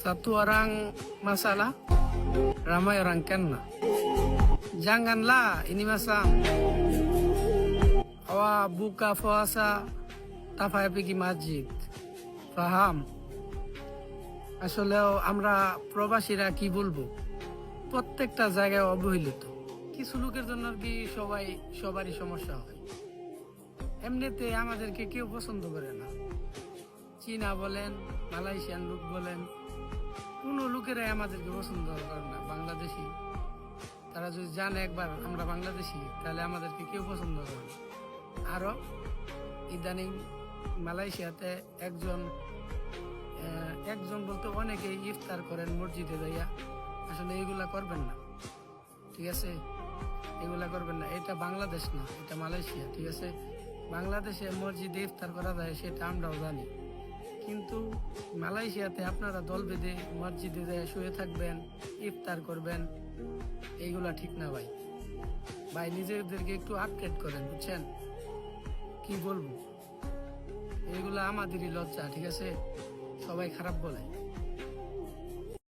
Satu orang masalah, ramai orang kena. Janganlah ini masam. Awa buka puasa, তাফায় কি মসজিদ ফাহাম। আসলেও আমরা প্রবাসীরা কি বলবো, প্রত্যেকটা জায়গায় অবহেলিত। কিছু লোকের জন্য আর কি সবারই সমস্যা হয়। এমনিতে আমাদেরকে কেউ পছন্দ করে না। চীনা বলেন, মালয়েশিয়ান লোক বলেন, কোনো লোকেরাই আমাদেরকে পছন্দ করে না। বাংলাদেশি তারা যদি জানে একবার আমরা বাংলাদেশি, তাহলে আমাদেরকে কেউ পছন্দ করে না। আরো ইদানিং মালয়েশিয়াতে একজন বলতে অনেকেই ইফতার করেন মসজিদে যাইয়া। আসলে এগুলা করবেন না, ঠিক আছে? এগুলা করবেন না। এটা বাংলাদেশ না, এটা মালয়েশিয়া, ঠিক আছে? বাংলাদেশে মসজিদে ইফতার করা যায় সেটা আমরাও জানি, কিন্তু মালয়েশিয়াতে আপনারা দল বেঁধে মসজিদে যায় শুয়ে থাকবেন, ইফতার করবেন, এইগুলা ঠিক না ভাই। ভাই নিজেদেরকে একটু আপডেট করেন, বুঝছেন? কি বলবো, এগুলা আমাদেরই লজ্জা, ঠিক আছে? সবাই খারাপ বলে।